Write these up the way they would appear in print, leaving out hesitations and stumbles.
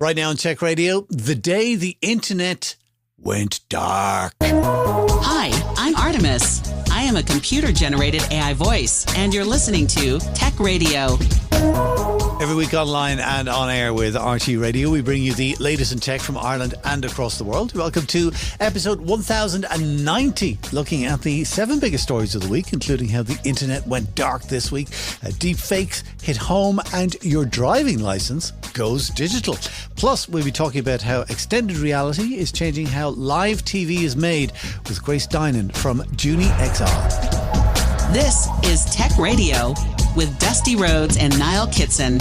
Right now on Tech Radio, the day the internet went dark. Hi, I'm Artemis. I am a computer-generated AI voice, and you're listening to Tech Radio. Every week online and on air with RT Radio, we bring you the latest in tech from Ireland and across the world. Welcome to episode 1090, looking at the 7 biggest stories of the week, including how the internet went dark this week, deep fakes hit home, and your driving license goes digital. Plus, we'll be talking about how extended reality is changing how live TV is made with Grace Dinan from JunieXR. This is Tech Radio with Dusty Rhodes and Niall Kitson.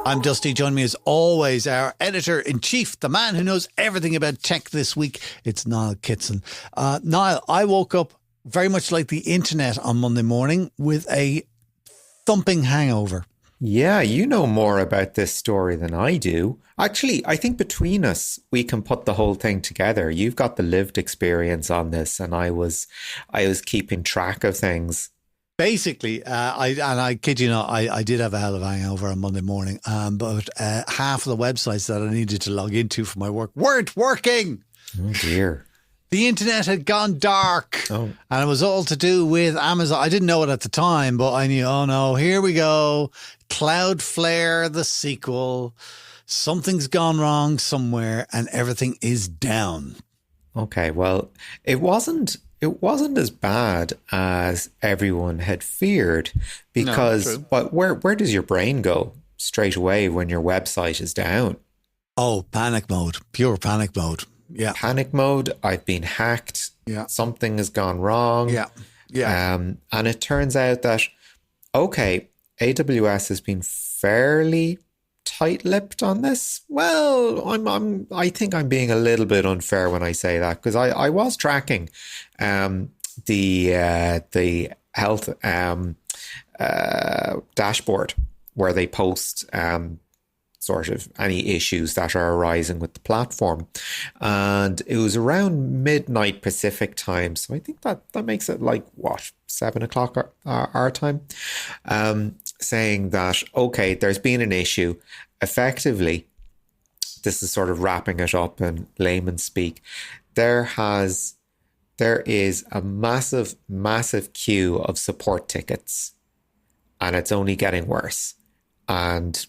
I'm Dusty. Join me as always, our editor-in-chief, the man who knows everything about tech this week. It's Niall Kitson. Niall, I woke up very much like the internet on Monday morning with a thumping hangover. Yeah, you know more about this story than I do. Actually, I think between us, we can put the whole thing together. You've got the lived experience on this, and I was keeping track of things. Basically, I kid you not, I did have a hell of a hangover on Monday morning, but half of the websites that I needed to log into for my work weren't working. Oh, dear. The internet had gone dark, and it was all to do with Amazon. I didn't know it at the time, but I knew, oh no, here we go. Cloudflare, the sequel. Something's gone wrong somewhere, and everything is down. Okay, well, it wasn't as bad as everyone had feared, because where does your brain go straight away when your website is down? Oh, panic mode, pure panic mode. Yeah. Panic mode. I've been hacked. Yeah. Something has gone wrong. Yeah. Yeah. And it turns out that, okay, AWS has been fairly tight-lipped on this. Well, I think I'm being a little bit unfair when I say that, because I was tracking the health dashboard where they post sort of any issues that are arising with the platform. And it was around midnight Pacific time. So I think that makes it like, 7 o'clock our time, saying that, okay, there's been an issue. Effectively, this is sort of wrapping it up in layman's speak. There is a massive queue of support tickets, and it's only getting worse. And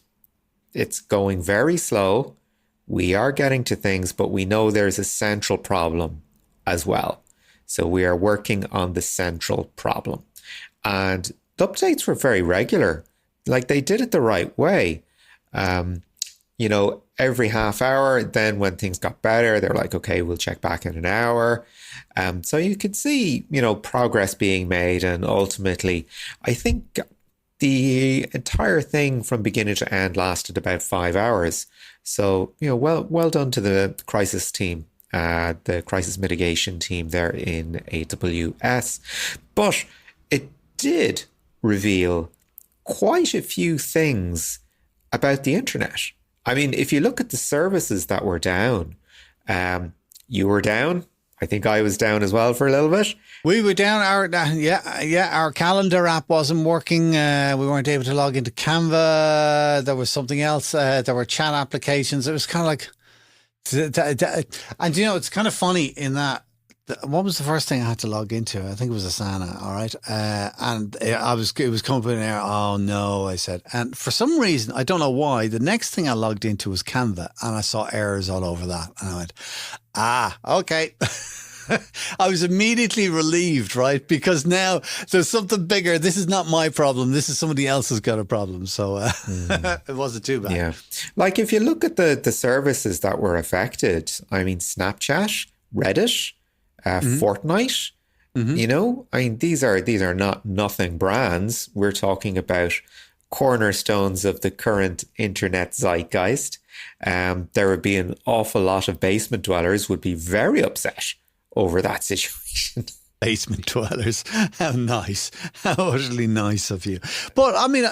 it's going very slow. We are getting to things, but we know there's a central problem as well. So we are working on the central problem. And the updates were very regular. Like, they did it the right way. Every half hour. Then when things got better, they're like, okay, we'll check back in an hour. So you could see, progress being made. And ultimately, I think the entire thing from beginning to end lasted about 5 hours. So, well done to the crisis team, the crisis mitigation team there in AWS. But it did reveal quite a few things about the internet. I mean, if you look at the services that were down, you were down. I think I was down as well for a little bit. We were down. Our calendar app wasn't working. We weren't able to log into Canva. There was something else. There were chat applications. It was kind of like, and it's kind of funny in that. What was the first thing I had to log into? I think it was Asana. All right, and it was coming up in there. Oh no, I said, and for some reason I don't know why. The next thing I logged into was Canva, and I saw errors all over that, and I went, okay. I was immediately relieved, right? Because now there's something bigger. This is not my problem. This is somebody else who's got a problem. So it wasn't too bad. Yeah. Like, if you look at the services that were affected, I mean, Snapchat, Reddit, Fortnite, these are not nothing brands. We're talking about cornerstones of the current internet zeitgeist. There would be an awful lot of basement dwellers would be very upset over that situation. Basement dwellers. How nice. How utterly nice of you. But I mean,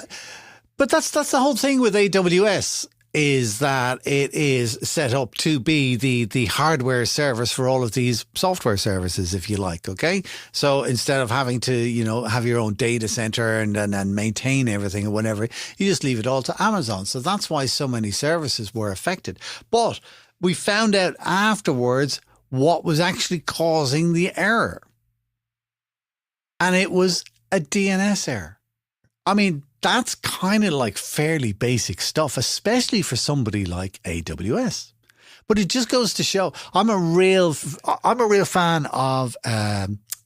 but that's the whole thing with AWS. is that it is set up to be the hardware service for all of these software services, if you like. Okay. So instead of having to, have your own data center and maintain everything or whatever, you just leave it all to Amazon. So that's why so many services were affected. But we found out afterwards what was actually causing the error. And it was a DNS error. I mean, that's kind of like fairly basic stuff, especially for somebody like AWS. But it just goes to show I'm a real fan of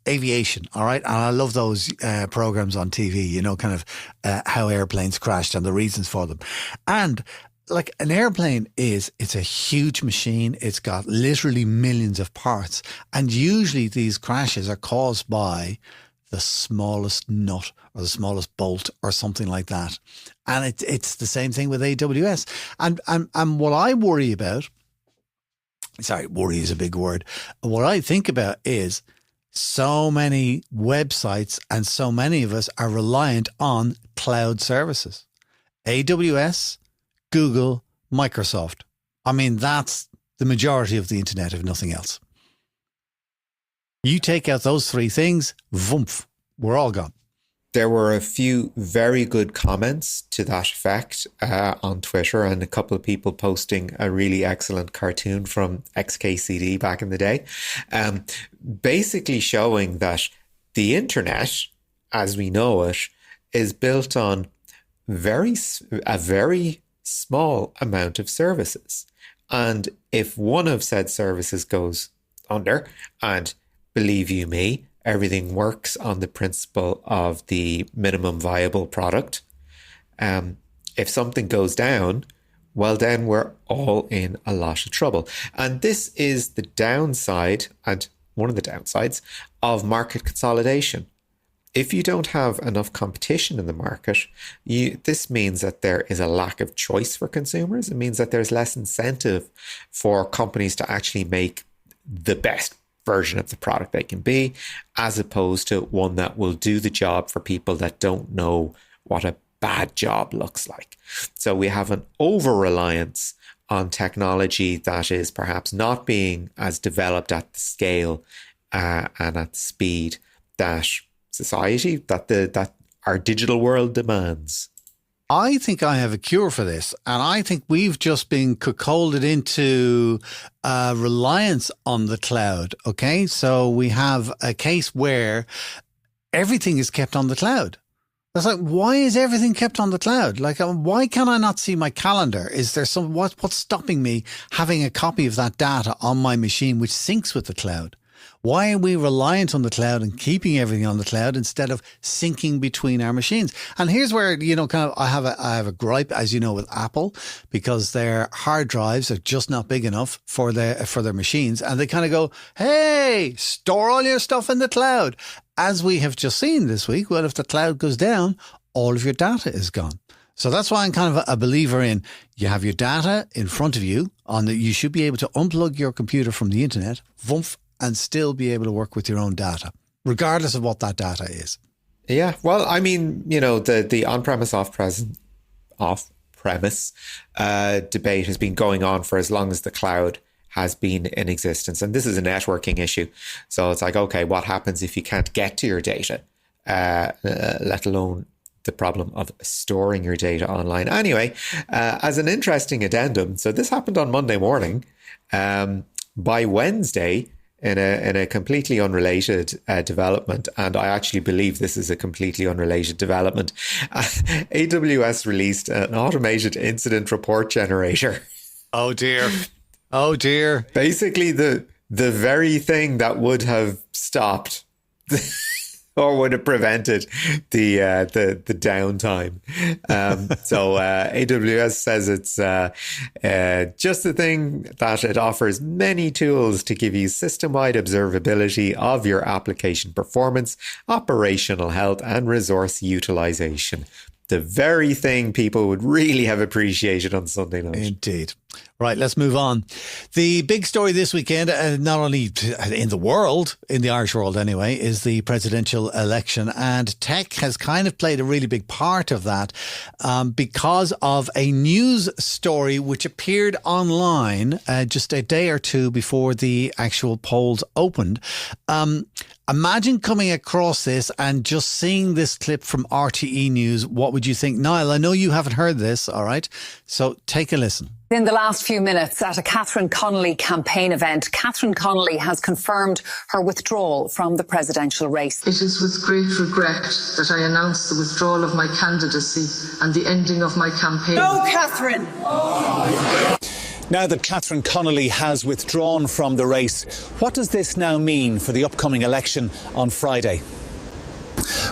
aviation. All right. And I love those programs on TV, kind of how airplanes crashed and the reasons for them. And like an airplane it's a huge machine. It's got literally millions of parts. And usually these crashes are caused by the smallest nut or the smallest bolt or something like that. And it's the same thing with AWS. And what I worry about, worry is a big word. What I think about is so many websites and so many of us are reliant on cloud services. AWS, Google, Microsoft. I mean, that's the majority of the internet, if nothing else. You take out those three things, voomf, we're all gone. There were a few very good comments to that effect on Twitter, and a couple of people posting a really excellent cartoon from XKCD back in the day, basically showing that the internet, as we know it, is built on a very small amount of services. And if one of said services goes under, and believe you me, everything works on the principle of the minimum viable product. If something goes down, well, then we're all in a lot of trouble. And this is the downside, and one of the downsides, of market consolidation. If you don't have enough competition in the market, this means that there is a lack of choice for consumers. It means that there's less incentive for companies to actually make the best version of the product they can be, as opposed to one that will do the job for people that don't know what a bad job looks like. So we have an over-reliance on technology that is perhaps not being as developed at the scale and at the speed that society, that our digital world demands. I think I have a cure for this, and I think we've just been cuckolded into reliance on the cloud. Okay, so we have a case where everything is kept on the cloud. It's like, why is everything kept on the cloud? Like, why can I not see my calendar? Is there what's stopping me having a copy of that data on my machine, which syncs with the cloud? Why are we reliant on the cloud and keeping everything on the cloud instead of syncing between our machines? And here's where, I have a gripe, as you know, with Apple, because their hard drives are just not big enough for their machines. And they kind of go, hey, store all your stuff in the cloud. As we have just seen this week, well, if the cloud goes down, all of your data is gone. So that's why I'm kind of a believer in you have your data in front of you you should be able to unplug your computer from the internet, voomf, and still be able to work with your own data, regardless of what that data is. Yeah, well, I mean, the on-premise, off-premise debate has been going on for as long as the cloud has been in existence. And this is a networking issue. So it's like, okay, what happens if you can't get to your data, let alone the problem of storing your data online? Anyway, as an interesting addendum, so this happened on Monday morning. By Wednesday, in a completely unrelated development, and I actually believe this is a completely unrelated development, AWS released an automated incident report generator. Oh dear. Oh dear. Basically the very thing that would have stopped or would have prevented the downtime. So AWS says it's just the thing that it offers many tools to give you system-wide observability of your application performance, operational health, and resource utilization. the very thing people would really have appreciated on Sunday night. Indeed. Right, let's move on. The big story this weekend, not only in the world, in the Irish world anyway, is the presidential election. And tech has kind of played a really big part of that because of a news story which appeared online just a day or two before the actual polls opened. Imagine coming across this and just seeing this clip from RTE News. What would you think? Niall, I know you haven't heard this, all right? So take a listen. In the last few minutes at a Catherine Connolly campaign event, Catherine Connolly has confirmed her withdrawal from the presidential race. It is with great regret that I announce the withdrawal of my candidacy and the ending of my campaign. No, Catherine! Now that Catherine Connolly has withdrawn from the race, what does this now mean for the upcoming election on Friday?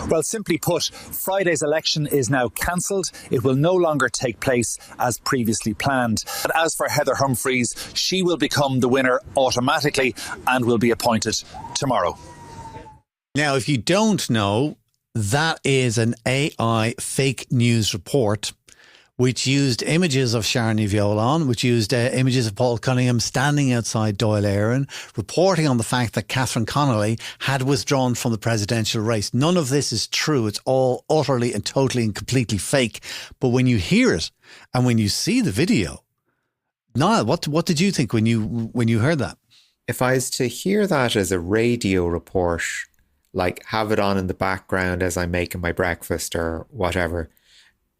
Well, simply put, Friday's election is now cancelled. It will no longer take place as previously planned. But as for Heather Humphreys, she will become the winner automatically and will be appointed tomorrow. Now, if you don't know, that is an AI fake news report which used images of Sharon Ní Bheoláin, which used images of Paul Cunningham standing outside Dáil Éireann, reporting on the fact that Catherine Connolly had withdrawn from the presidential race. None of this is true. It's all utterly and totally and completely fake. But when you hear it and when you see the video, Niall, what did you think when you heard that? If I was to hear that as a radio report, like have it on in the background as I'm making my breakfast or whatever,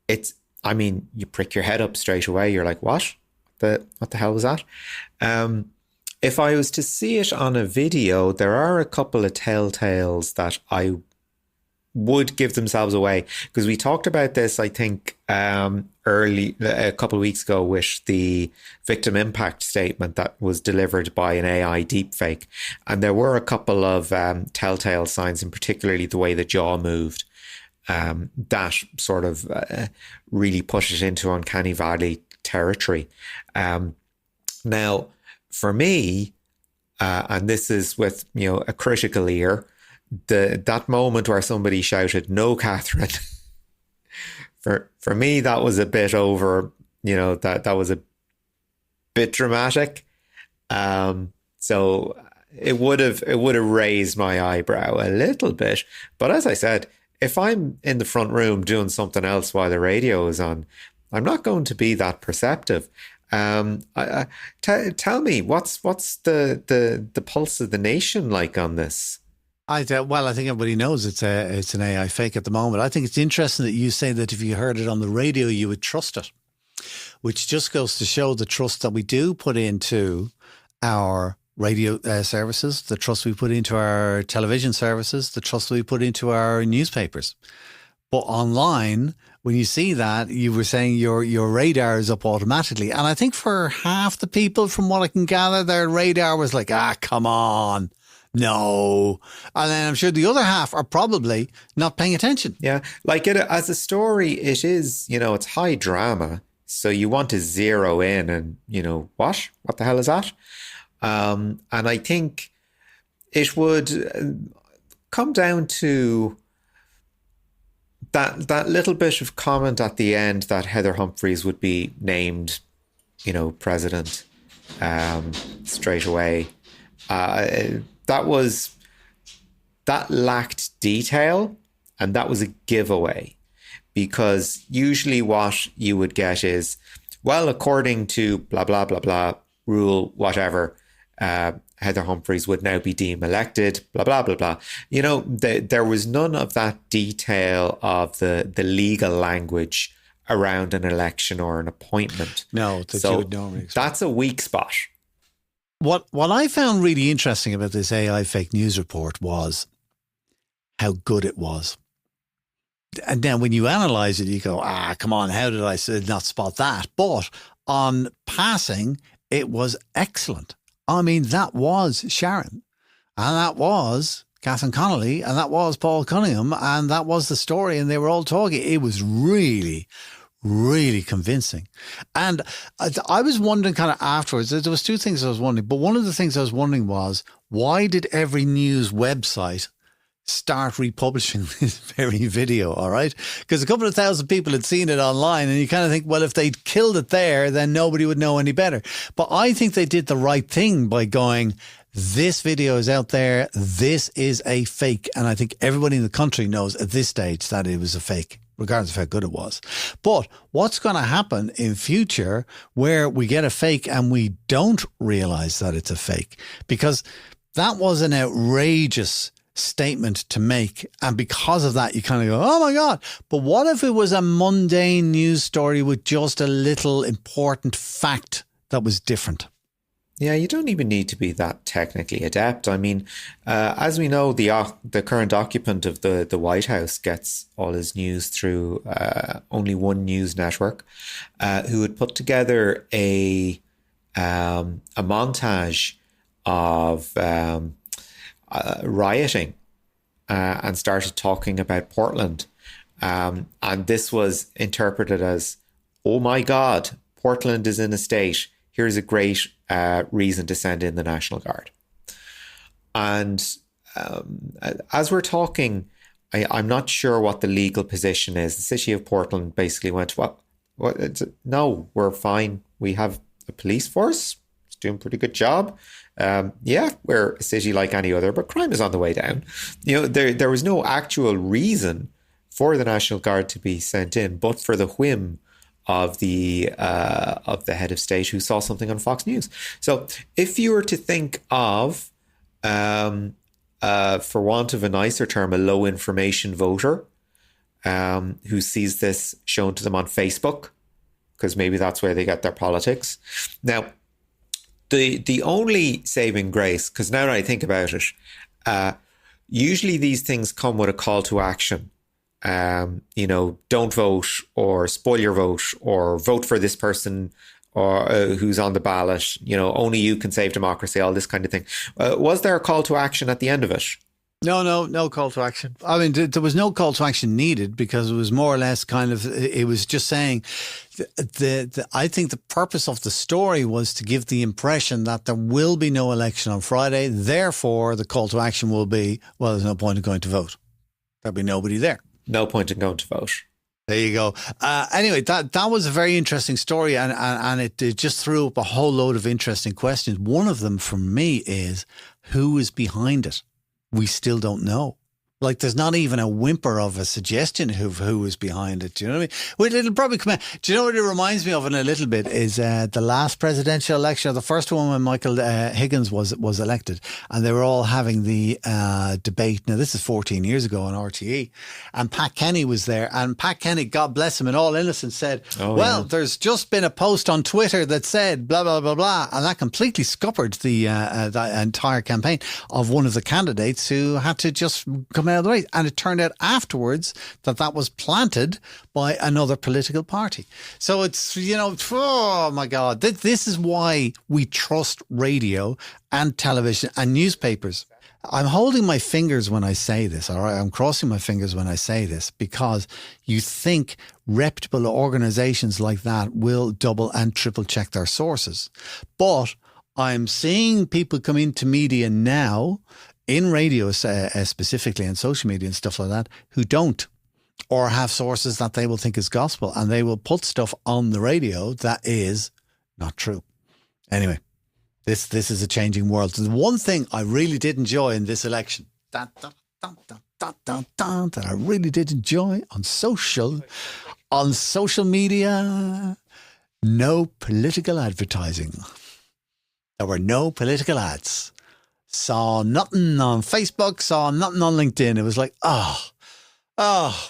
you prick your head up straight away. You're like, what the hell was that? If I was to see it on a video, there are a couple of telltales that I would give themselves away. Because we talked about this, I think, early, a couple of weeks ago with the victim impact statement that was delivered by an AI deepfake. And there were a couple of telltale signs, and particularly the way the jaw moved. That sort of really put it into uncanny valley territory. Now, for me, and this is with a critical ear, that moment where somebody shouted "No, Catherine," for me that was a bit over. That was a bit dramatic. So it would have raised my eyebrow a little bit. But as I said, if I'm in the front room doing something else while the radio is on, I'm not going to be that perceptive. Tell me, what's the pulse of the nation like on this? I think everybody knows it's an AI fake at the moment. I think it's interesting that you say that if you heard it on the radio, you would trust it, which just goes to show the trust that we do put into our radio services, the trust we put into our television services, the trust we put into our newspapers. But online, when you see that, you were saying your radar is up automatically. And I think for half the people, from what I can gather, their radar was like, come on, no. And then I'm sure the other half are probably not paying attention. Yeah, like as a story, it is, it's high drama. So you want to zero in and, what the hell is that? And I think it would come down to that little bit of comment at the end that Heather Humphreys would be named, president straight away. That lacked detail, and that was a giveaway, because usually what you would get is, well, according to blah, blah, blah, blah, rule, whatever, Heather Humphreys would now be deemed elected, blah, blah, blah, blah. There was none of that detail of the legal language around an election or an appointment. No, you would normally expect. That's a weak spot. What I found really interesting about this AI fake news report was how good it was. And then when you analyze it, you go, come on, how did I not spot that? But on passing, it was excellent. I mean, that was Sharon, and that was Catherine Connolly, and that was Paul Cunningham, and that was the story, and they were all talking. It was really, really convincing. And I was wondering kind of afterwards, there was two things I was wondering, but one of the things I was wondering was, why did every news website start republishing this very video, all right? Because a couple of thousand people had seen it online, and you kind of think, well, if they'd killed it there, then nobody would know any better. But I think they did the right thing by going, this video is out there, this is a fake. And I think everybody in the country knows at this stage that it was a fake, regardless of how good it was. But what's going to happen in future where we get a fake and we don't realize that it's a fake? Because that was an outrageous statement to make, and because of that you kind of go, oh my God. But what if it was a mundane news story with just a little important fact that was different? Yeah, you don't even need to be that technically adept. I mean, as we know, the current occupant of the White House gets all his news through only one news network, who had put together a montage of rioting and started talking about Portland. And this was interpreted as, oh my God, Portland is in a state. Here's a great reason to send in the National Guard. And as we're talking, I'm not sure what the legal position is. The city of Portland basically went, no, we're fine. We have a police force. It's doing a pretty good job. Yeah, we're a city like any other, but crime is on the way down. You know, there was no actual reason for the National Guard to be sent in, but for the whim of the head of state who saw something on Fox News. So if you were to think of, for want of a nicer term, a low information voter who sees this shown to them on Facebook, because maybe that's where they get their politics. Now, the only saving grace, because now that I think about it, usually these things come with a call to action. You know, don't vote, or spoil your vote, or vote for this person, or who's on the ballot. You know, only you can save democracy, all this kind of thing. Was there a call to action at the end of it? No call to action. I mean, there was no call to action needed, because it was more or less kind of, it was just saying, I think the purpose of the story was to give the impression that there will be no election on Friday. Therefore, the call to action will be, well, there's no point in going to vote. There'll be nobody there. No point in going to vote. There you go. Anyway, that was a very interesting story, and it just threw up a whole load of interesting questions. One of them for me is, who is behind it? We still don't know. Like, there's not even a whimper of a suggestion who is behind it. Do you know what I mean? Well, it'll probably come out. Do you know what it reminds me of in a little bit is the last presidential election, or the first one when Michael Higgins was elected, and they were all having the debate. Now, this is 14 years ago on RTE, and Pat Kenny was there, and Pat Kenny, God bless him, in all innocence said, there's just been a post on Twitter that said blah, blah, blah, blah, and that completely scuppered the entire campaign of one of the candidates who had to just come out of the race. And it turned out afterwards that was planted by another political party. So it's, you know, oh my God, this is why we trust radio and television and newspapers. I'm holding my fingers when I say this, all right? I'm crossing my fingers when I say this, because you think reputable organizations like that will double and triple check their sources. But I'm seeing people come into media now, in radio specifically, and social media and stuff like that, who don't, or have sources that they will think is gospel, and they will put stuff on the radio that is not true. Anyway, this is a changing world. The one thing I really did enjoy in this election, that I really did enjoy on social media, no political advertising. There were no political ads. Saw nothing on Facebook, saw nothing on LinkedIn. It was like, oh,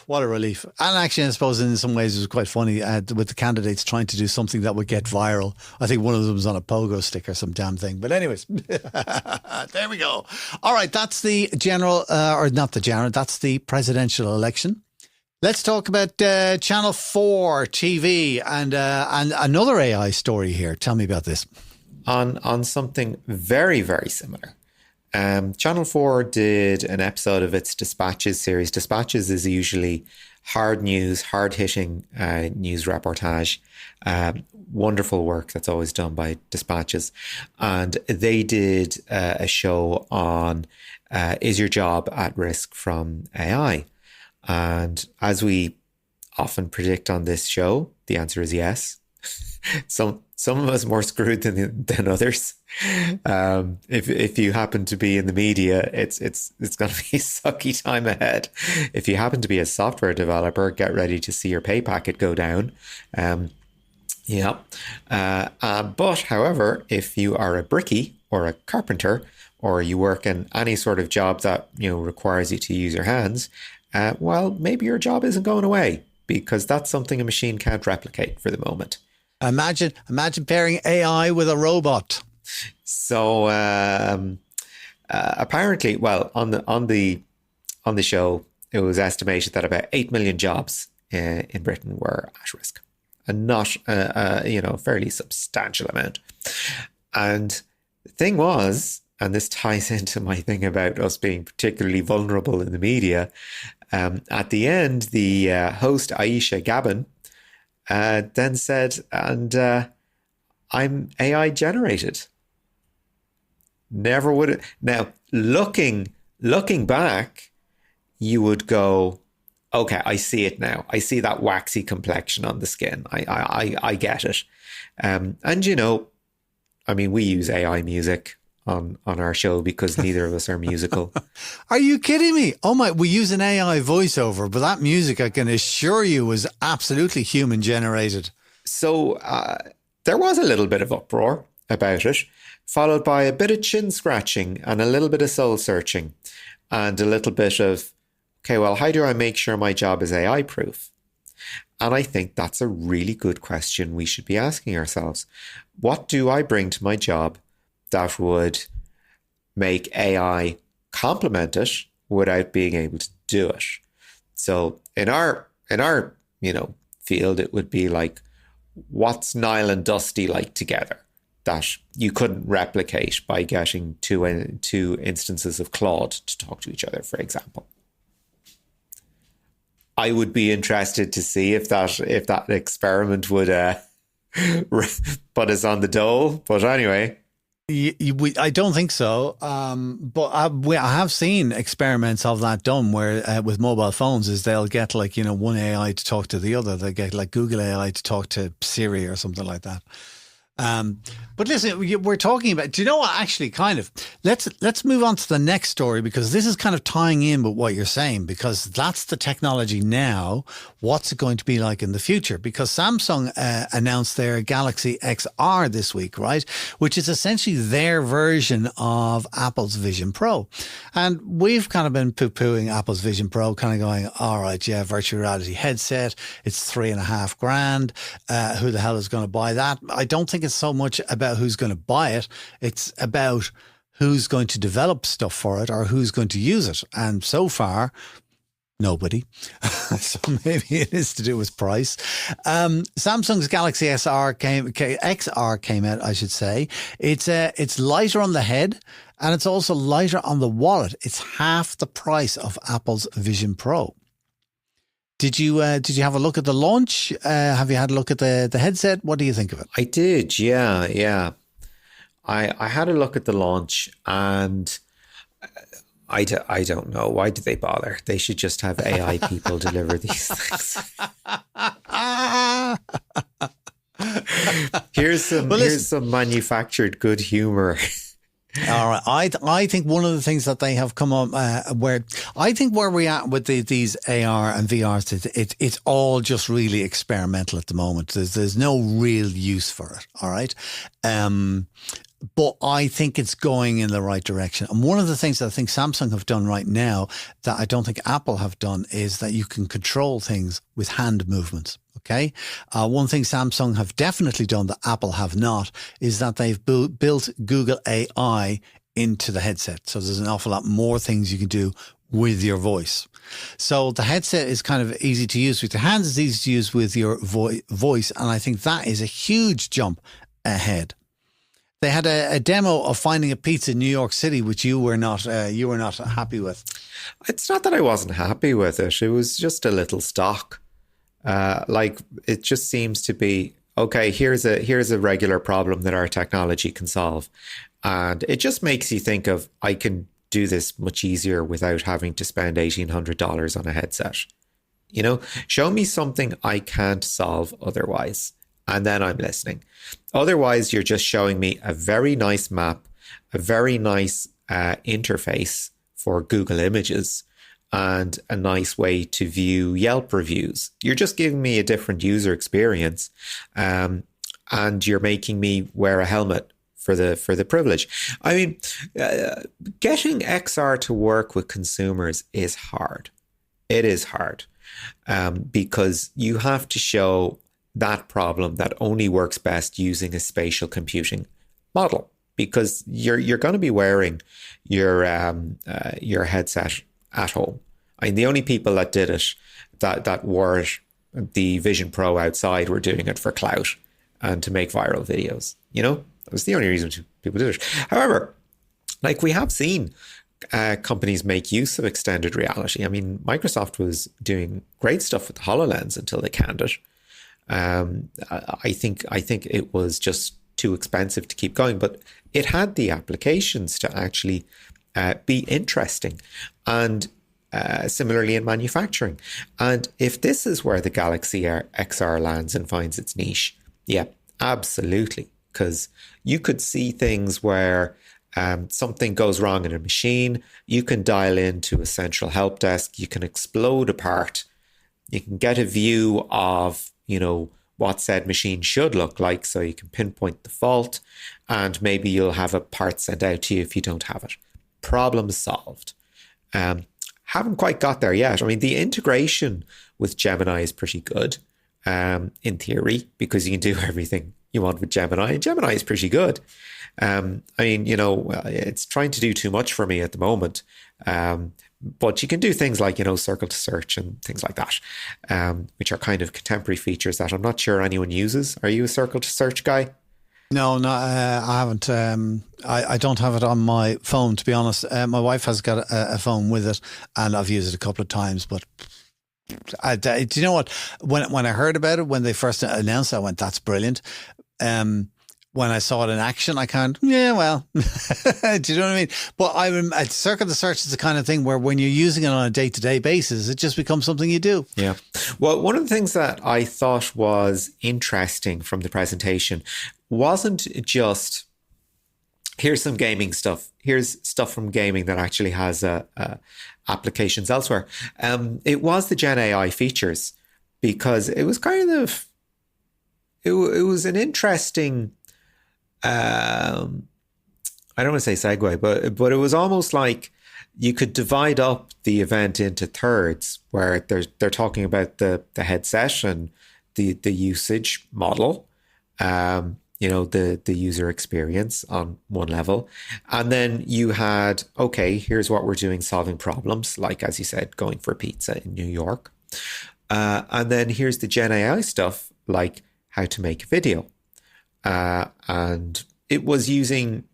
what a relief. And actually, I suppose in some ways it was quite funny with the candidates trying to do something that would get viral. I think one of them was on a pogo stick or some damn thing. But anyways, there we go. All right, that's the that's the presidential election. Let's talk about Channel 4 TV and another AI story here. Tell me about this. On something very, very similar. Channel 4 did an episode of its Dispatches series. Dispatches is usually hard news, hard-hitting news reportage wonderful work that's always done by Dispatches. And they did a show on is your job at risk from AI? And as we often predict on this show, the answer is yes. Some of us more screwed than others. If you happen to be in the media, it's going to be a sucky time ahead. If you happen to be a software developer, get ready to see your pay packet go down. But however, if you are a brickie or a carpenter, or you work in any sort of job that requires you to use your hands, well, maybe your job isn't going away, because that's something a machine can't replicate for the moment. Imagine pairing AI with a robot. So apparently, well, on the show, it was estimated that about 8 million jobs in Britain were at risk, and not a fairly substantial amount. And the thing was, and this ties into my thing about us being particularly vulnerable in the media. At the end, the host Aisha Gabin then said, and I'm AI generated. Never would it. Now, looking back, you would go, okay, I see it now. I see that waxy complexion on the skin. I get it. And we use AI music on our show because neither of us are musical. Are you kidding me? Oh my, we use an AI voiceover, but that music, I can assure you, was absolutely human generated. So there was a little bit of uproar about it, followed by a bit of chin scratching and a little bit of soul searching and a little bit of, okay, well, how do I make sure my job is AI proof? And I think that's a really good question we should be asking ourselves. What do I bring to my job that would make AI complement it without being able to do it? So in our field, it would be like, what's Niall and Dusty like together that you couldn't replicate by getting two instances of Claude to talk to each other, for example? I would be interested to see if that experiment would put us on the dole. But anyway. I don't think so, but I have seen experiments of that done where with mobile phones is they'll get one AI to talk to the other. They get like Google AI to talk to Siri or something like that. But listen, we're talking about, do you know what, actually kind of, let's move on to the next story, because this is kind of tying in with what you're saying, because that's the technology now. What's it going to be like in the future? Because Samsung announced their Galaxy XR this week, right? Which is essentially their version of Apple's Vision Pro. And we've kind of been poo-pooing Apple's Vision Pro, kind of going, all right, yeah, virtual reality headset, it's $3,500. Who the hell is going to buy that? I don't think it's so much about who's going to buy it. It's about who's going to develop stuff for it or who's going to use it. And so far, nobody. So maybe it is to do with price. Samsung's Galaxy XR came out, I should say. It's lighter on the head and it's also lighter on the wallet. It's half the price of Apple's Vision Pro. Did you have a look at the launch? Have you had a look at the headset? What do you think of it? I did, yeah. I had a look at the launch, and I don't know. Why did they bother? They should just have AI people deliver these things. Here's some manufactured good humor. All right. I think one of the things that they have come up where we're at with these AR and VRs, it's all just really experimental at the moment. There's no real use for it. All right. But I think it's going in the right direction. And one of the things that I think Samsung have done right now that I don't think Apple have done is that you can control things with hand movements. Okay. One thing Samsung have definitely done that Apple have not is that they've built Google AI into the headset. So there's an awful lot more things you can do with your voice. So the headset is kind of easy to use with your hands. It's easy to use with your voice. And I think that is a huge jump ahead. They had a demo of finding a pizza in New York City, which you were not happy with. It's not that I wasn't happy with it. It was just a little stock. It just seems to be, okay, here's a regular problem that our technology can solve. And it just makes you think of, I can do this much easier without having to spend $1,800 on a headset. You know, show me something I can't solve otherwise, and then I'm listening. Otherwise, you're just showing me a very nice map, a very nice interface for Google Images, and a nice way to view Yelp reviews. You're just giving me a different user experience, and you're making me wear a helmet for the privilege. I mean, getting XR to work with consumers is hard. It is hard, because you have to show that problem that only works best using a spatial computing model, because you're going to be wearing your headset at home. I mean, the only people that did it, that wore it, the Vision Pro outside, were doing it for clout and to make viral videos. You know, that was the only reason people did it. However, like, we have seen companies make use of extended reality. I mean, Microsoft was doing great stuff with the HoloLens until they canned it. I think it was just too expensive to keep going, but it had the applications to actually be interesting. And similarly in manufacturing. And if this is where the Galaxy XR lands and finds its niche, yeah, absolutely. Because you could see things where something goes wrong in a machine, you can dial into a central help desk, you can explode a part, you can get a view of, you know, what said machine should look like, so you can pinpoint the fault, and maybe you'll have a part sent out to you if you don't have it. Problem solved. Haven't quite got there yet. I mean, the integration with Gemini is pretty good, in theory, because you can do everything you want with Gemini. And Gemini is pretty good. I mean, you know, it's trying to do too much for me at the moment. But you can do things like, you know, circle to search and things like that, which are kind of contemporary features that I'm not sure anyone uses. Are you a circle to search guy? No, I haven't. I don't have it on my phone, to be honest. My wife has got a phone with it, and I've used it a couple of times. But do you know what? When I heard about it, when they first announced it, I went, "That's brilliant." When I saw it in action, I can't. Yeah, well, do you know what I mean? But circle the search is the kind of thing where when you're using it on a day-to-day basis, it just becomes something you do. Yeah. Well, one of the things that I thought was interesting from the presentation wasn't just, here's some gaming stuff. Here's stuff from gaming that actually has applications elsewhere. It was the Gen AI features, because it was kind of, it was an interesting, I don't want to say segue, but it was almost like you could divide up the event into thirds, where they're talking about the headset and the usage model, you know, the user experience on one level. And then you had, okay, here's what we're doing, solving problems, like, as you said, going for pizza in New York. And then here's the Gen AI stuff, like how to make a video. And it was using,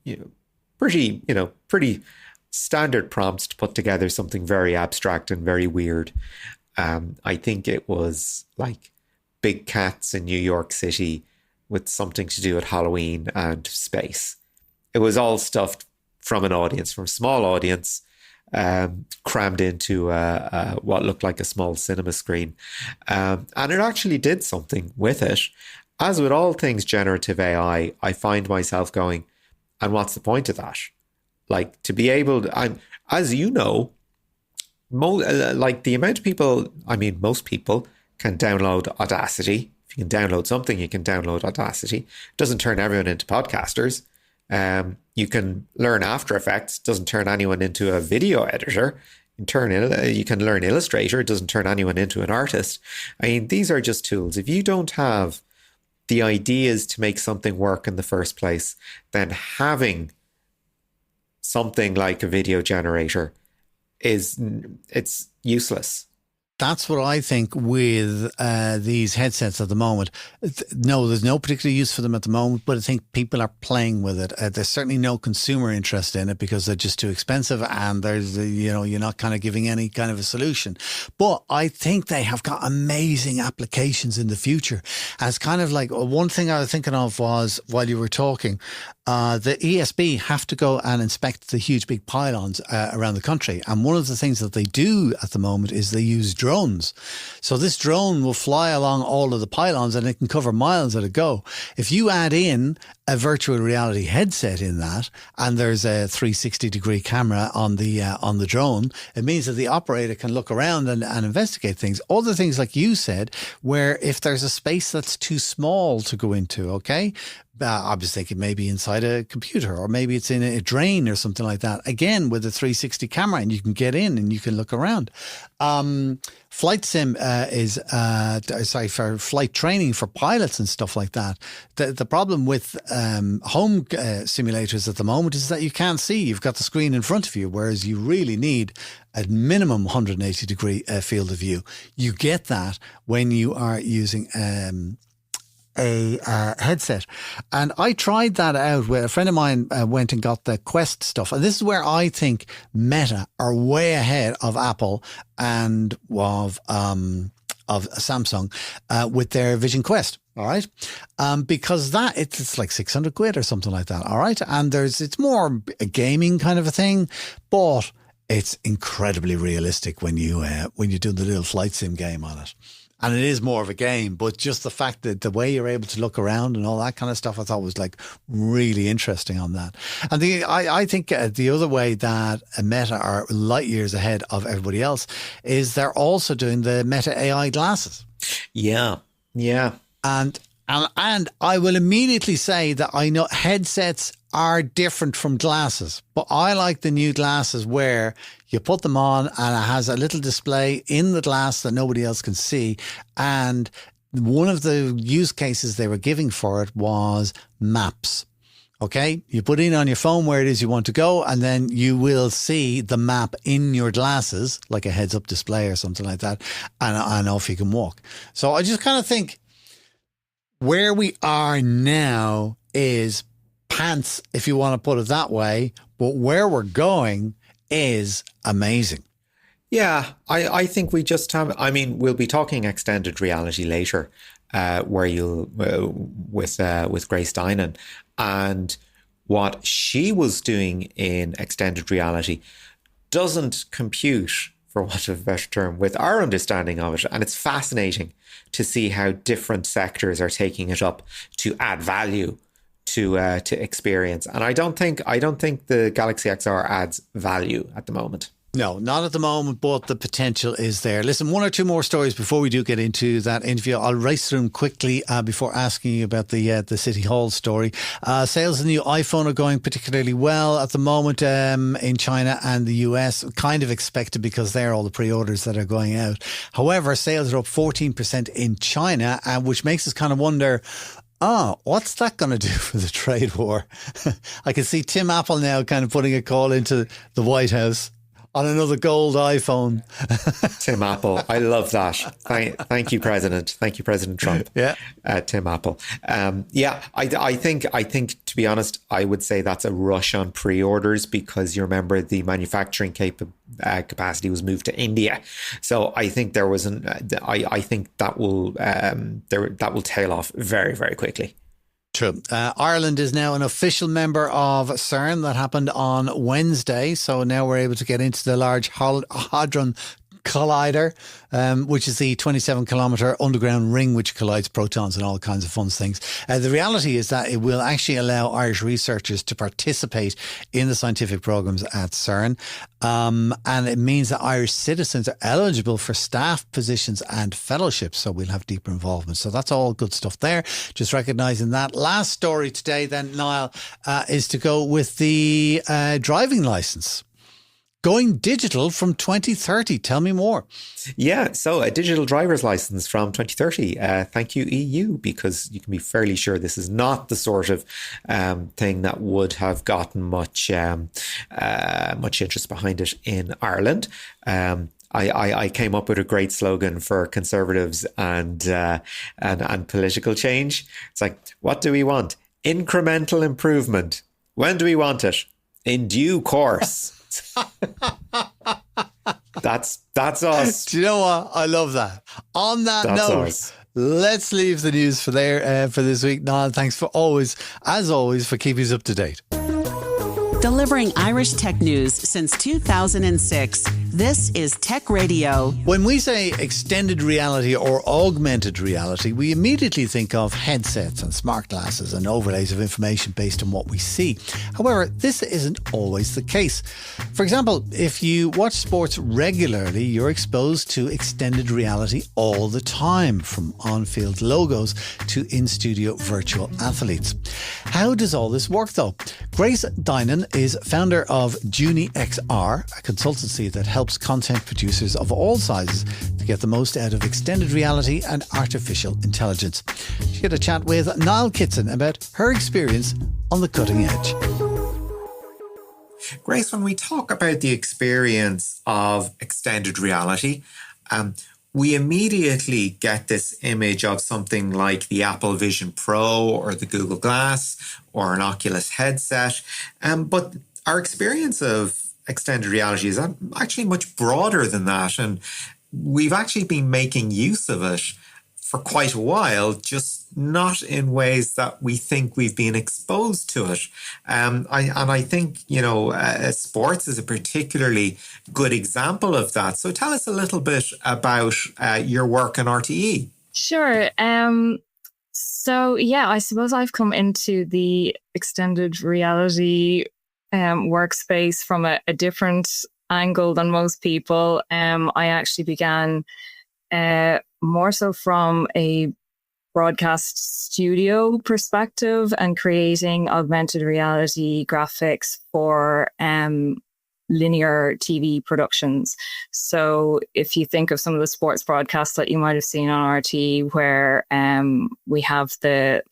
pretty standard prompts to put together something very abstract and very weird. I think it was like big cats in New York City with something to do with Halloween and space. It was all stuffed from an audience, from a small audience, crammed into what looked like a small cinema screen. And it actually did something with it. As with all things generative AI, I find myself going, and what's the point of that? Like, to be able to, as you know, like the amount of people, I mean, most people can download Audacity. If you can download something, you can download Audacity. It doesn't turn everyone into podcasters. You can learn After Effects. Doesn't turn anyone into a video editor. You can learn Illustrator. It doesn't turn anyone into an artist. I mean, these are just tools. If you don't have the ideas to make something work in the first place, then having something like a video generator it's useless. that's what I think with these headsets at the moment. No, there's no particular use for them at the moment, but I think people are playing with it. There's certainly no consumer interest in it because they're just too expensive, and there's, you're not kind of giving any kind of a solution. But I think they have got amazing applications in the future. As kind of like one thing I was thinking of was, while you were talking, the ESB have to go and inspect the huge big pylons around the country. And one of the things that they do at the moment is they use drones. So this drone will fly along all of the pylons and it can cover miles at a go. If you add in a virtual reality headset in that, and there's a 360-degree camera on the drone, it means that the operator can look around and investigate things. Other things, like you said, where if there's a space that's too small to go into, okay? I was thinking maybe inside a computer, or maybe it's in a drain or something like that. Again, with a 360 camera, and you can get in and you can look around. Flight sim for flight training for pilots and stuff like that. The problem with home simulators at the moment is that you can't see. You've got the screen in front of you, whereas you really need a minimum 180-degree field of view. You get that when you are using a headset. And I tried that out where a friend of mine went and got the Quest stuff. And this is where I think Meta are way ahead of Apple and of Samsung with their Vision Quest. All right. Because it's like 600 quid or something like that. All right. And it's more a gaming kind of a thing, but it's incredibly realistic when you do the little flight sim game on it. And it is more of a game, but just the fact that the way you're able to look around and all that kind of stuff, I thought was like really interesting on that. And I think the other way that Meta are light years ahead of everybody else is they're also doing the Meta AI glasses. Yeah. And I will immediately say that I know headsets are different from glasses, but I like the new glasses where you put them on and it has a little display in the glass that nobody else can see. And one of the use cases they were giving for it was maps. Okay, you put in on your phone where it is you want to go, and then you will see the map in your glasses, like a heads-up display or something like that, and off you can walk. So I just kind of think where we are now is pants, if you want to put it that way, but where we're going is amazing. Yeah, I think we just have, we'll be talking extended reality later, where you'll, with Grace Dinan, and what she was doing in extended reality doesn't compute, for want of a better term, with our understanding of it. And it's fascinating to see how different sectors are taking it up to add value to experience. And I don't think the Galaxy XR adds value at the moment. No, not at the moment, but the potential is there. Listen, one or two more stories before we do get into that interview. I'll race through them quickly before asking you about the City Hall story. Sales of the new iPhone are going particularly well at the moment in China and the US. Kind of expected because they're all the pre-orders that are going out. However, sales are up 14% in China, which makes us kind of wonder, what's that going to do for the trade war? I can see Tim Apple now kind of putting a call into the White House on another gold iPhone. Tim Apple. I love that. Thank you, President. Thank you, President Trump. Yeah. Tim Apple. I think, to be honest, I would say that's a rush on pre-orders because you remember the manufacturing capacity was moved to India. So I think there was I think that will tail off very, very quickly. True. Ireland is now an official member of CERN. That happened on Wednesday. So now we're able to get into the Large Hadron Collider, which is the 27-kilometre underground ring which collides protons and all kinds of fun things. The reality is that it will actually allow Irish researchers to participate in the scientific programmes at CERN. And it means that Irish citizens are eligible for staff positions and fellowships. So we'll have deeper involvement. So that's all good stuff there. Just recognising that. Last story today then, Niall, is to go with the driving licence. Going digital from 2030. Tell me more. Yeah, so a digital driver's license from 2030. Thank you, EU, because you can be fairly sure this is not the sort of thing that would have gotten much interest behind it in Ireland. I came up with a great slogan for conservatives and political change. It's like, what do we want? Incremental improvement. When do we want it? In due course. That's us. Do you know what? I love that. On that That's note, us. let's leave the news for this week. Niall, thanks as always, for keeping us up to date. Delivering Irish tech news since 2006. This is Tech Radio. When we say extended reality or augmented reality, we immediately think of headsets and smart glasses and overlays of information based on what we see. However, this isn't always the case. For example, if you watch sports regularly, you're exposed to extended reality all the time, from on-field logos to in-studio virtual athletes. How does all this work though? Grace Dinan is founder of JunieXR, a consultancy that helps content producers of all sizes to get the most out of extended reality and artificial intelligence. She had a chat with Niall Kitson about her experience on the cutting edge. Grace, when we talk about the experience of extended reality, we immediately get this image of something like the Apple Vision Pro or the Google Glass or an Oculus headset. But our experience of extended reality is actually much broader than that. And we've actually been making use of it for quite a while, just not in ways that we think we've been exposed to it. I think, sports is a particularly good example of that. So tell us a little bit about your work in RTE. Sure. I suppose I've come into the extended reality workspace from a different angle than most people. I actually began more so from a broadcast studio perspective and creating augmented reality graphics for linear TV productions. So if you think of some of the sports broadcasts that you might have seen on RT, where we have the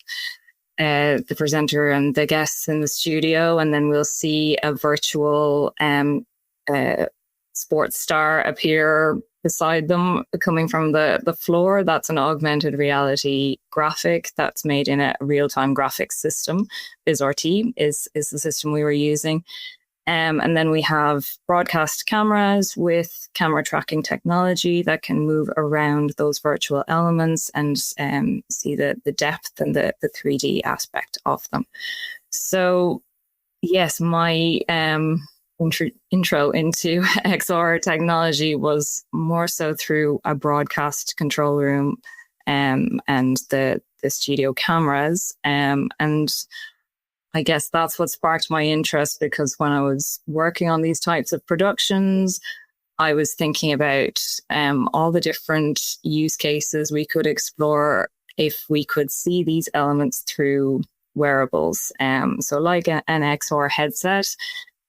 presenter and the guests in the studio, and then we'll see a virtual sports star appear beside them coming from the floor. That's an augmented reality graphic that's made in a real-time graphics system. BizRT is the system we were using. And then we have broadcast cameras with camera tracking technology that can move around those virtual elements and see the depth and the 3D aspect of them. So yes, my intro into XR technology was more so through a broadcast control room and the studio cameras. And I guess that's what sparked my interest, because when I was working on these types of productions, I was thinking about all the different use cases we could explore if we could see these elements through wearables. So like an XR headset.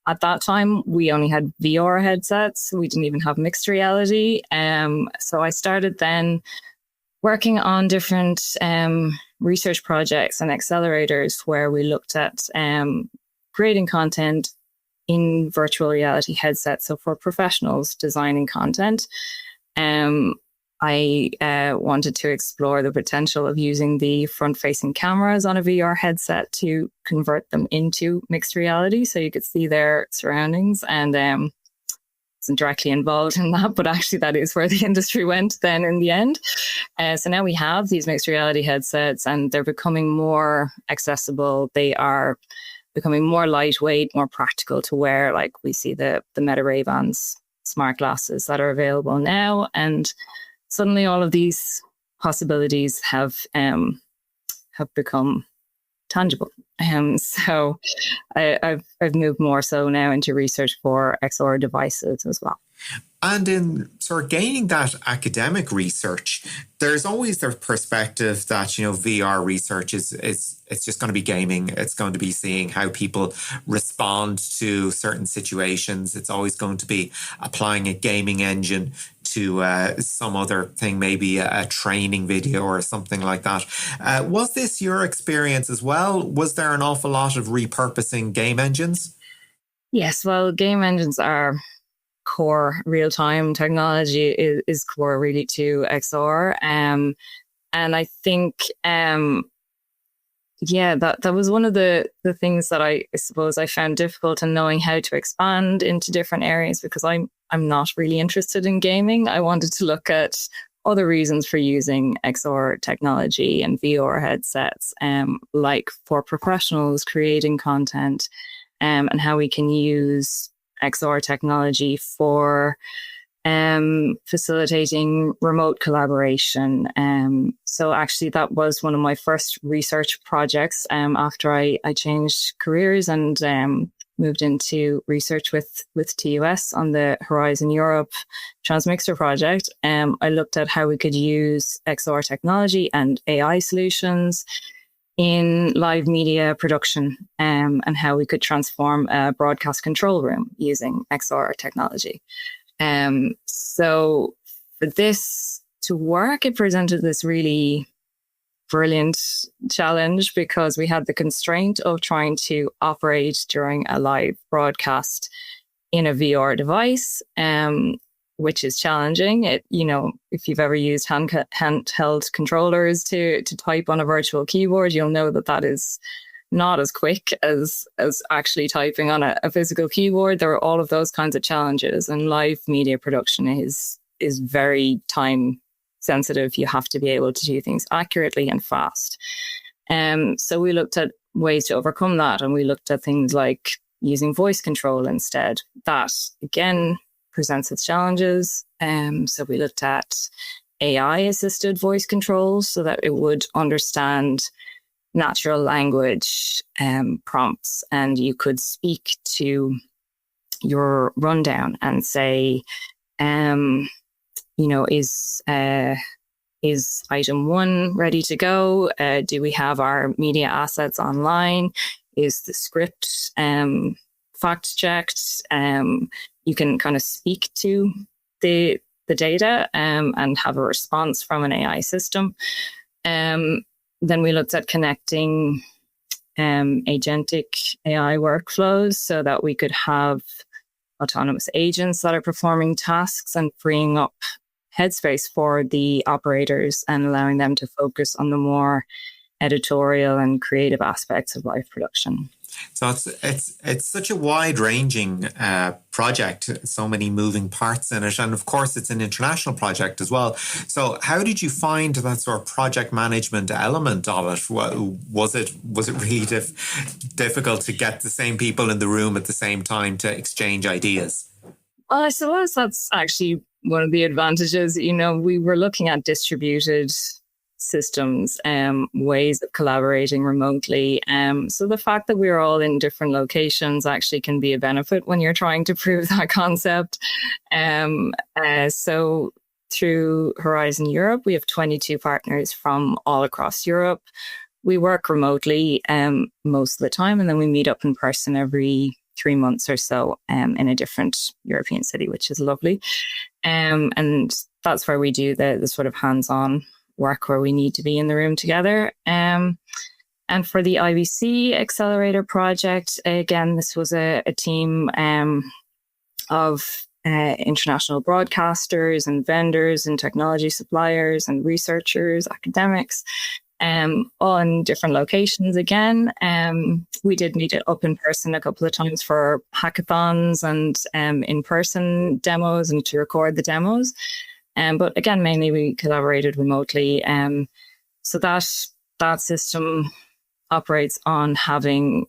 At that time, we only had VR headsets. We didn't even have mixed reality. So I started then working on different research projects and accelerators where we looked at creating content in virtual reality headsets. So for professionals designing content, I wanted to explore the potential of using the front-facing cameras on a VR headset to convert them into mixed reality, so you could see their surroundings. And wasn't directly involved in that, but actually that is where the industry went then in the end. So now we have these mixed reality headsets, and they're becoming more accessible. They are becoming more lightweight, more practical to wear. Like we see the Meta Ray-Bans smart glasses that are available now, and suddenly all of these possibilities have become tangible. So I've moved more so now into research for XR devices as well. And in sort of gaining that academic research, there's always the perspective that, VR research is it's just going to be gaming. It's going to be seeing how people respond to certain situations. It's always going to be applying a gaming engine to some other thing, maybe a training video or something like that. Was this your experience as well? Was there an awful lot of repurposing game engines? Yes, well, game engines are core real-time technology is core really to XR. And I think, that was one of the things that I suppose I found difficult in knowing how to expand into different areas, because I'm not really interested in gaming. I wanted to look at other reasons for using XR technology and VR headsets, like for professionals creating content, and how we can use XR technology for facilitating remote collaboration. So actually that was one of my first research projects after I changed careers and moved into research with TUS on the Horizon Europe Transmixer project. I looked at how we could use XR technology and AI solutions in live media production, and how we could transform a broadcast control room using XR technology. So for this to work, it presented this really brilliant challenge, because we had the constraint of trying to operate during a live broadcast in a VR device, which is challenging. If you've ever used handheld controllers to type on a virtual keyboard, you'll know that is not as quick as actually typing on a physical keyboard. There are all of those kinds of challenges, and live media production is very time sensitive. You have to be able to do things accurately and fast. So we looked at ways to overcome that, and we looked at things like using voice control instead. That again presents its challenges. So we looked at AI assisted voice controls so that it would understand natural language prompts, and you could speak to your rundown and say, is item 1 ready to go? Do we have our media assets online? Is the script fact checked? You can kind of speak to the data and have a response from an AI system. Then we looked at connecting agentic AI workflows so that we could have autonomous agents that are performing tasks and freeing up headspace for the operators and allowing them to focus on the more editorial and creative aspects of live production. So it's such a wide-ranging project, so many moving parts in it, and of course it's an international project as well. So how did you find that sort of project management element of it? Was it really difficult to get the same people in the room at the same time to exchange ideas? Well, I suppose that's actually one of the advantages. We were looking at distributed systems, ways of collaborating remotely. So the fact that we're all in different locations actually can be a benefit when you're trying to prove that concept. So through Horizon Europe, we have 22 partners from all across Europe. We work remotely most of the time, and then we meet up in person every 3 months or so in a different European city, which is lovely. And that's where we do the sort of hands-on work where we need to be in the room together. And for the IBC Accelerator project, again, this was a team of international broadcasters and vendors and technology suppliers and researchers, academics, all in different locations again. We did meet up in person a couple of times for hackathons and in-person demos and to record the demos. But again, mainly we collaborated remotely. So that system operates on having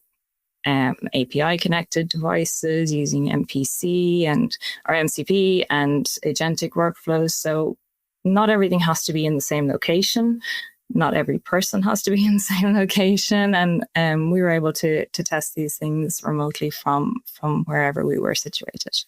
API connected devices using MPC or MCP and agentic workflows. So not everything has to be in the same location. Not every person has to be in the same location. And we were able to test these things remotely from wherever we were situated.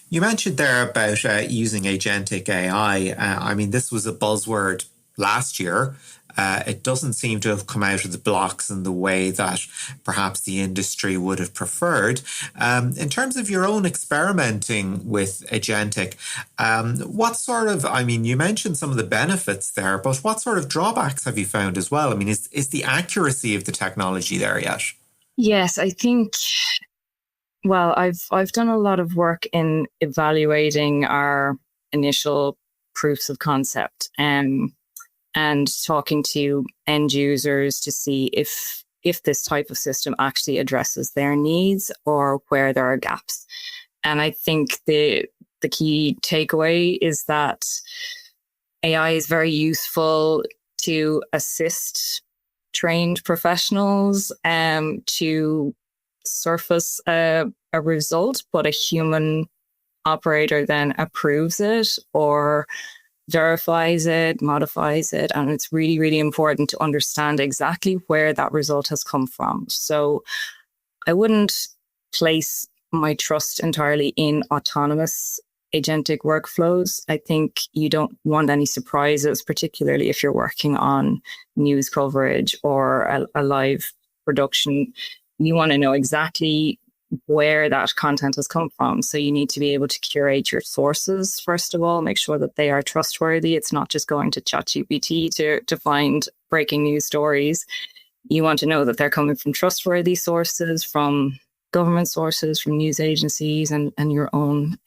You mentioned there about using agentic AI. I mean, this was a buzzword last year. It doesn't seem to have come out of the blocks in the way that perhaps the industry would have preferred. In terms of your own experimenting with agentic, what sort of, I mean, you mentioned some of the benefits there, but what sort of drawbacks have you found as well? I mean, is the accuracy of the technology there yet? Yes, I think Well, I've done a lot of work in evaluating our initial proofs of concept, and talking to end users to see if this type of system actually addresses their needs or where there are gaps. And I think the key takeaway is that AI is very useful to assist trained professionals to surface a result, but a human operator then approves it or verifies it, modifies it. And it's really, really important to understand exactly where that result has come from. So I wouldn't place my trust entirely in autonomous agentic workflows. I think you don't want any surprises, particularly if you're working on news coverage or a live production. You want to know exactly where that content has come from. So you need to be able to curate your sources, first of all, make sure that they are trustworthy. It's not just going to ChatGPT to find breaking news stories. You want to know that they're coming from trustworthy sources, from government sources, from news agencies, and your own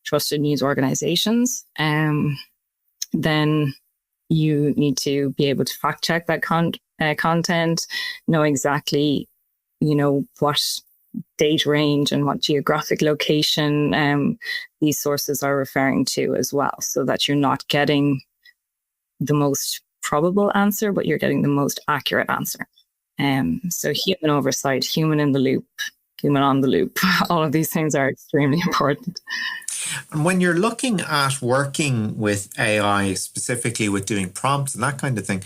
trusted news organizations. Then you need to be able to fact check that content, know exactly, what date range and what geographic location these sources are referring to as well, so that you're not getting the most probable answer, but you're getting the most accurate answer. So human oversight, human in the loop, human on the loop, all of these things are extremely important. And when you're looking at working with AI, specifically with doing prompts and that kind of thing,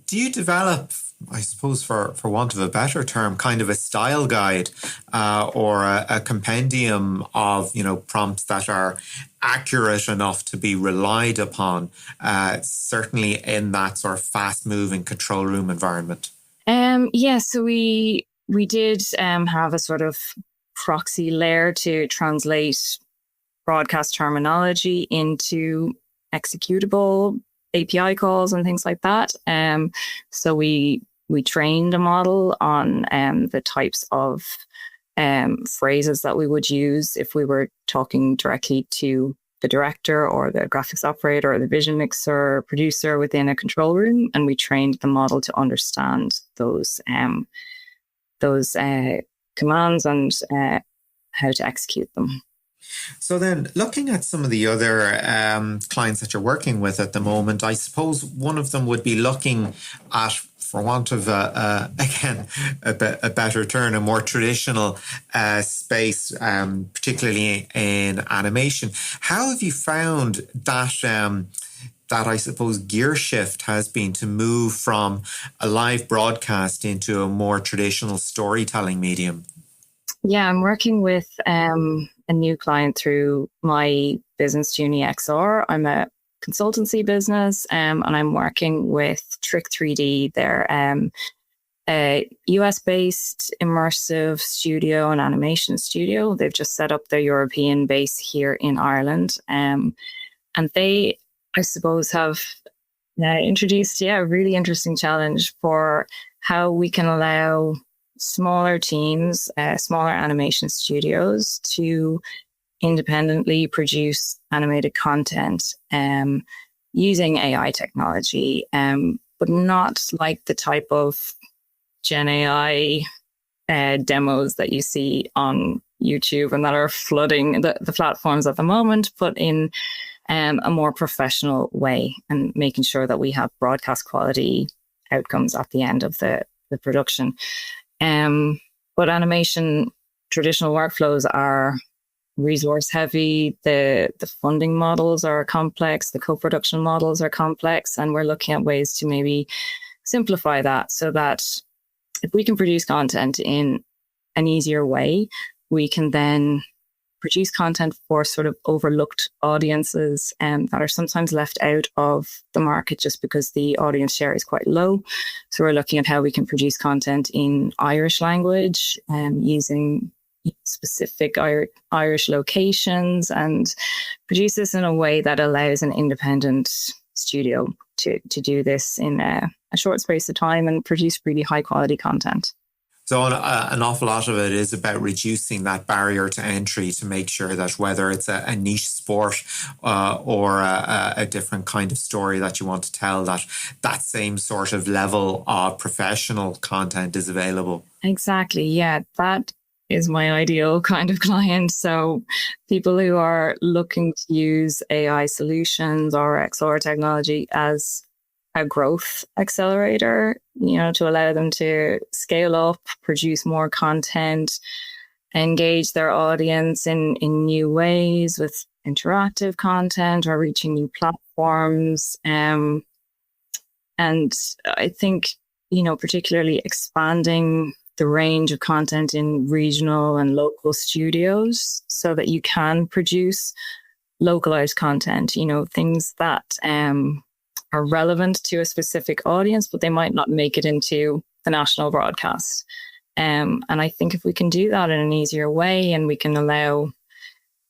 do you develop, I suppose, for want of a better term, kind of a style guide or a compendium of, prompts that are accurate enough to be relied upon, certainly in that sort of fast-moving control room environment? So we did have a sort of proxy layer to translate broadcast terminology into executable API calls and things like that. So we trained a model on the types of phrases that we would use if we were talking directly to the director or the graphics operator or the vision mixer or producer within a control room. And we trained the model to understand those commands and how to execute them. So then, looking at some of the other clients that you're working with at the moment, I suppose one of them would be looking at, for want of a better term, a more traditional space, particularly in animation. How have you found that I suppose gear shift has been to move from a live broadcast into a more traditional storytelling medium? Yeah, I'm working with a new client through my business, JunieXR. I'm a consultancy business, and I'm working with Trick 3D. They're a US-based immersive studio and animation studio. They've just set up their European base here in Ireland. And they, I suppose, have introduced a really interesting challenge for how we can allow smaller teams, smaller animation studios to independently produce animated content using AI technology, but not like the type of Gen AI demos that you see on YouTube and that are flooding the platforms at the moment, but in a more professional way, and making sure that we have broadcast quality outcomes at the end of the production. But animation, traditional workflows are resource heavy. The funding models are complex. The co-production models are complex. And we're looking at ways to maybe simplify that so that if we can produce content in an easier way, we can then produce content for sort of overlooked audiences that are sometimes left out of the market just because the audience share is quite low. So we're looking at how we can produce content in Irish language using specific Irish locations, and produce this in a way that allows an independent studio to do this in a short space of time and produce really high quality content. So an awful lot of it is about reducing that barrier to entry to make sure that whether it's a niche sport or a different kind of story that you want to tell, that same sort of level of professional content is available. Exactly. Yeah, that is my ideal kind of client. So people who are looking to use AI solutions or XR technology as a growth accelerator, to allow them to scale up, produce more content, engage their audience in new ways with interactive content or reaching new platforms. And I think, particularly expanding the range of content in regional and local studios so that you can produce localized content, things that are relevant to a specific audience, but they might not make it into the national broadcast. And I think if we can do that in an easier way and we can allow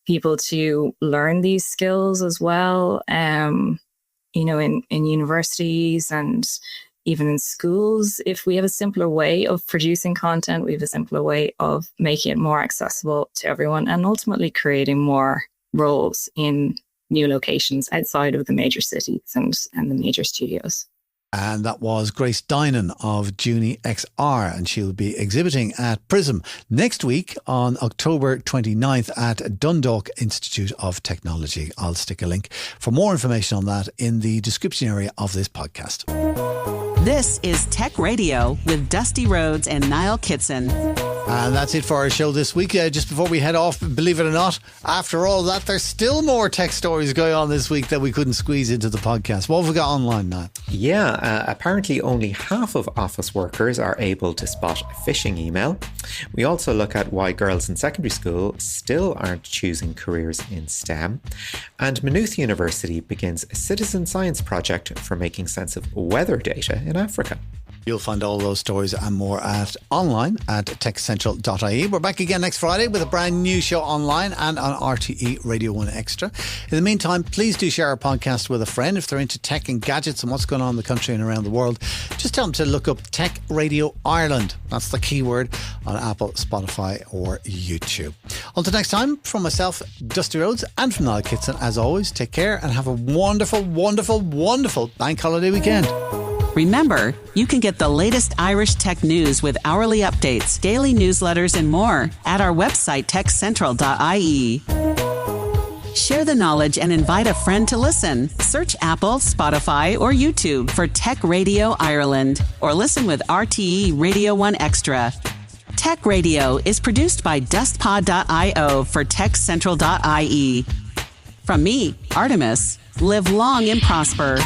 people to learn these skills as well, in universities and even in schools, if we have a simpler way of producing content, we have a simpler way of making it more accessible to everyone and ultimately creating more roles in new locations outside of the major cities and the major studios. And that was Grace Dinan of JunieXR, and she'll be exhibiting at Prism next week on October 29th at Dundalk Institute of Technology. I'll stick a link for more information on that in the description area of this podcast. This is Tech Radio with Dusty Rhodes and Niall Kitson. And that's it for our show this week. Just before we head off, believe it or not, after all that, there's still more tech stories going on this week that we couldn't squeeze into the podcast. What have we got online now? Yeah, apparently only half of office workers are able to spot a phishing email. We also look at why girls in secondary school still aren't choosing careers in STEM. And Maynooth University begins a citizen science project for making sense of weather data in Africa. You'll find all those stories and more online at techcentral.ie. We're back again next Friday with a brand new show online and on RTE Radio 1 Extra. In the meantime, please do share our podcast with a friend if they're into tech and gadgets and what's going on in the country and around the world. Just tell them to look up Tech Radio Ireland. That's the keyword on Apple, Spotify or YouTube. Until next time, from myself, Dusty Rhodes, and from Niall Kitson, as always, take care and have a wonderful, wonderful, wonderful bank holiday weekend. Remember, you can get the latest Irish tech news with hourly updates, daily newsletters, and more at our website, techcentral.ie. Share the knowledge and invite a friend to listen. Search Apple, Spotify, or YouTube for Tech Radio Ireland, or listen with RTE Radio 1 Extra. Tech Radio is produced by dustpod.io for techcentral.ie. From me, Artemis, live long and prosper.